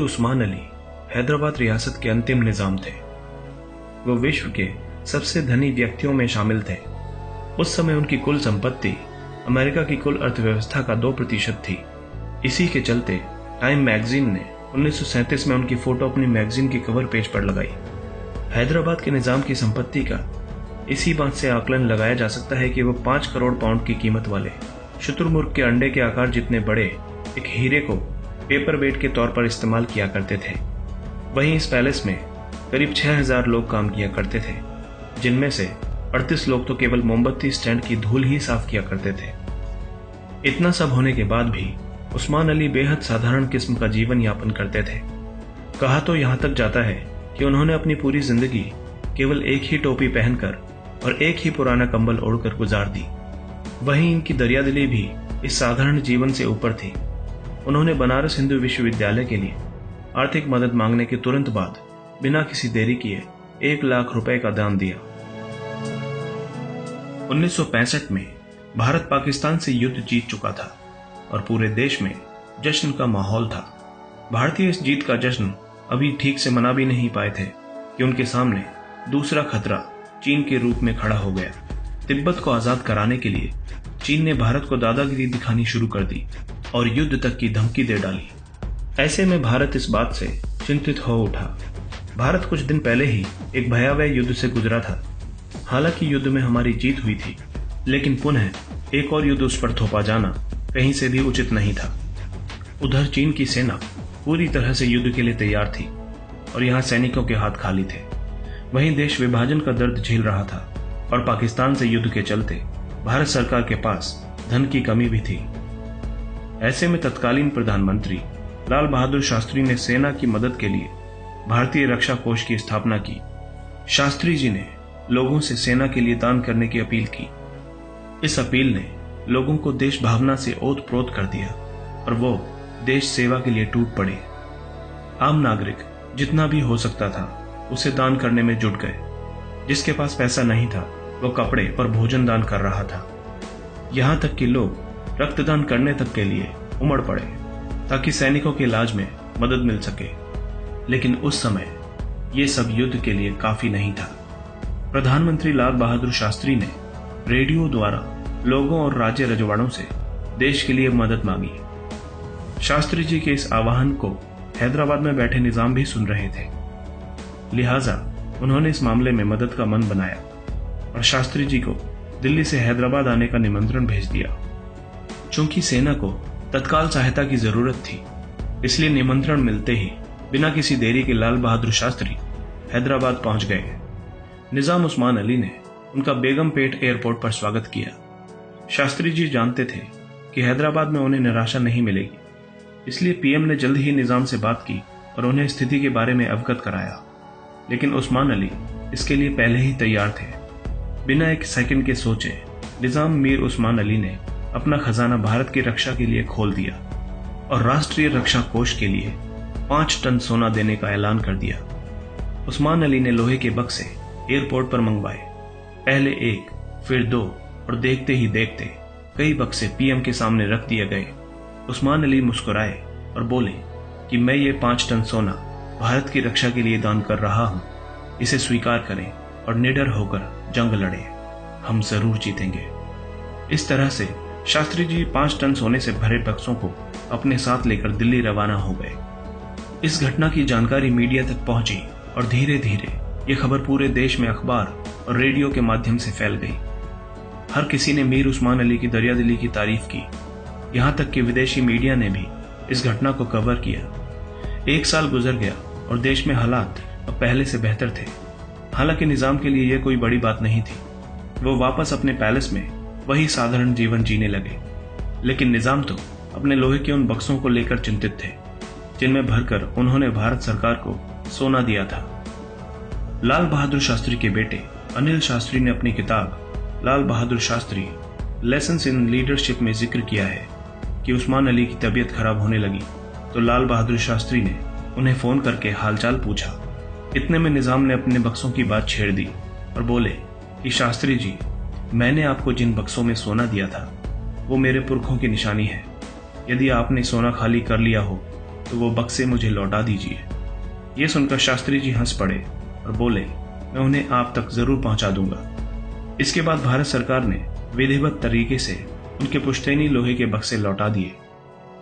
उस्मान अली हैदराबाद रियासत के अंतिम निजाम थे। वो विश्व के सबसे धनी व्यक्तियों में शामिल थे। उस समय उनकी कुल संपत्ति अमेरिका की कुल अर्थव्यवस्था का 2% थी। इसी के चलते टाइम मैगजीन ने 1937 में उनकी फोटो अपनी मैगजीन की कवर पेज पर लगाई। हैदराबाद के निजाम की संपत्ति का इसी बात से आकलन लगाया जा सकता है कि वो 5 करोड़ पाउंड की कीमत वाले शुतुरमुर्ग के अंडे के आकार जितने बड़े एक हीरे को पेपर वेट के तौर पर इस्तेमाल किया करते थे। वहीं इस पैलेस में करीब 6000 लोग काम किया करते थे, जिनमें से 38 लोग तो केवल मोमबत्ती स्टैंड की धूल ही साफ किया करते थे। इतना सब होने के बाद भी उस्मान अली बेहद साधारण किस्म का जीवन यापन करते थे। कहा तो यहां तक जाता है कि उन्होंने अपनी पूरी जिंदगी केवल एक ही टोपी पहनकर और एक ही पुराना कंबल ओढ़कर गुजार दी। वहीं इनकी दरियादिली भी इस साधारण जीवन से ऊपर थी। उन्होंने बनारस हिंदू विश्वविद्यालय के लिए आर्थिक मदद मांगने के तुरंत बाद बिना किसी देरी किए 1 लाख रुपए का दान दिया। 1965 में भारत पाकिस्तान से युद्ध जीत चुका था और पूरे देश में जश्न का माहौल था। भारतीय इस जीत का जश्न अभी ठीक से मना भी नहीं पाए थे कि उनके सामने दूसरा खतरा चीन के रूप में खड़ा हो गया। तिब्बत को आजाद कराने के लिए चीन ने भारत को दादागिरी दिखानी शुरू कर दी और युद्ध तक की धमकी दे डाली। ऐसे में भारत इस बात से चिंतित हो उठा। भारत कुछ दिन पहले ही एक भयावह युद्ध से गुजरा था। हालांकि युद्ध में हमारी जीत हुई थी, लेकिन पुनः एक और युद्ध उस पर थोपा जाना कहीं से भी उचित नहीं था। उधर चीन की सेना पूरी तरह से युद्ध के लिए तैयार थी और यहाँ सैनिकों के हाथ खाली थे। वहीं देश विभाजन का दर्द झेल रहा था और पाकिस्तान से युद्ध के चलते भारत सरकार के पास धन की कमी भी थी। ऐसे में तत्कालीन प्रधानमंत्री लाल बहादुर शास्त्री ने सेना की मदद के लिए भारतीय रक्षा कोष की स्थापना की। शास्त्री जी ने लोगों से सेना के लिए दान करने की अपील की। इस अपील ने लोगों को देश भावना से ओत-प्रोत कर दिया और वो देश सेवा के लिए टूट पड़े। आम नागरिक जितना भी हो सकता था उसे दान करने में जुट गए। जिसके पास पैसा नहीं था वो कपड़े और भोजन दान कर रहा था। यहां तक कि लोग रक्तदान करने तक के लिए उमड़ पड़े ताकि सैनिकों के इलाज में मदद मिल सके। लेकिन उस समय ये सब युद्ध के लिए काफी नहीं था। प्रधानमंत्री लाल बहादुर शास्त्री ने रेडियो द्वारा लोगों और राज्य रजवाड़ों से देश के लिए मदद मांगी। शास्त्री जी के इस आह्वान को हैदराबाद में बैठे निजाम भी सुन रहे थे। लिहाजा उन्होंने इस मामले में मदद का मन बनाया और शास्त्री जी को दिल्ली से हैदराबाद आने का निमंत्रण भेज दिया। चूंकि सेना को तत्काल सहायता की जरूरत थी, इसलिए निमंत्रण मिलते ही बिना किसी देरी के लाल बहादुर शास्त्री हैदराबाद पहुंच गए। निजाम उस्मान अली ने उनका बेगमपेट एयरपोर्ट पर स्वागत किया। शास्त्री जी जानते थे कि हैदराबाद में उन्हें निराशा नहीं मिलेगी, इसलिए पीएम ने जल्द ही निजाम से बात की और उन्हें स्थिति के बारे में अवगत कराया। लेकिन उस्मान अली इसके लिए पहले ही तैयार थे। बिना एक सेकंड के सोचे निजाम मीर उस्मान अली ने अपना खजाना भारत की रक्षा के लिए खोल दिया और राष्ट्रीय रक्षा कोष के लिए 5 टन सोना देने का ऐलान कर दिया। उस्मान अली ने लोहे के बक्से एयरपोर्ट पर मंगवाए। पहले 1, फिर 2 और देखते ही देखते कई बक्से पीएम के सामने रख दिए गए। उस्मान अली मुस्कुराए और बोले कि मैं ये 5 टन सोना भारत की रक्षा के लिए दान कर रहा हूं। इसे स्वीकार करें और निडर होकर जंग लड़ें। हम जरूर जीतेंगे। इस तरह से शास्त्री जी 5 टन सोने से भरे बक्सों को अपने साथ लेकर दिल्ली रवाना हो गए। इस घटना की जानकारी मीडिया तक पहुंची और धीरे धीरे ये खबर पूरे देश में अखबार और रेडियो के माध्यम से फैल गई। हर किसी ने मीर उस्मान अली की दरियादिली की तारीफ की। यहां तक कि विदेशी मीडिया ने भी इस घटना को कवर किया। 1 साल गुजर गया और देश में हालात अब पहले से बेहतर थे। हालांकि निजाम के लिए यह कोई बड़ी बात नहीं थी। वो वापस अपने पैलेस में वही साधारण जीवन जीने लगे। लेकिन निजाम तो अपने लोहे के उन बक्सों को लेकर चिंतित थे जिनमें भरकर उन्होंने भारत सरकार को सोना दिया था। लाल बहादुर शास्त्री के बेटे अनिल शास्त्री ने अपनी किताब Lal Bahadur Shastri lessons in leadership में जिक्र किया है कि उस्मान अली की तबीयत खराब होने लगी तो लाल बहादुर शास्त्री ने उन्हें फोन करके हालचाल पूछा। इतने में निजाम ने अपने बक्सों की बात छेड़ दी और बोले कि शास्त्री जी, मैंने आपको जिन बक्सों में सोना दिया था वो मेरे पुरखों की निशानी है। यदि आपने सोना खाली कर लिया हो तो वो बक्से मुझे लौटा दीजिए। ये सुनकर शास्त्री जी हंस पड़े और बोले, मैं उन्हें आप तक जरूर पहुंचा दूंगा। इसके बाद भारत सरकार ने विधिवत तरीके से उनके पुश्तैनी लोहे के बक्से लौटा दिए।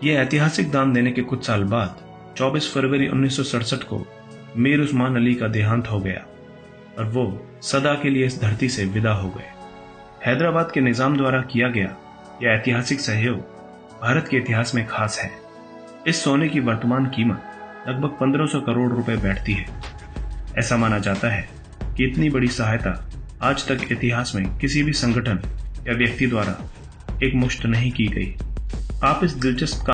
ये ऐतिहासिक दान देने के कुछ साल बाद 24 फरवरी 1967 को मीर उस्मान अली का देहांत हो गया और वो सदा के लिए इस धरती से विदा हो गए। हैदराबाद के निजाम द्वारा किया गया यह ऐतिहासिक सहयोग भारत के इतिहास में खास है। इस सोने की वर्तमान कीमत लगभग 1500 करोड़ रुपए बैठती है। ऐसा माना जाता है कि इतनी बड़ी सहायता आज तक इतिहास में किसी भी संगठन या व्यक्ति द्वारा एक मुश्त नहीं की गई। आप इस दिलचस्प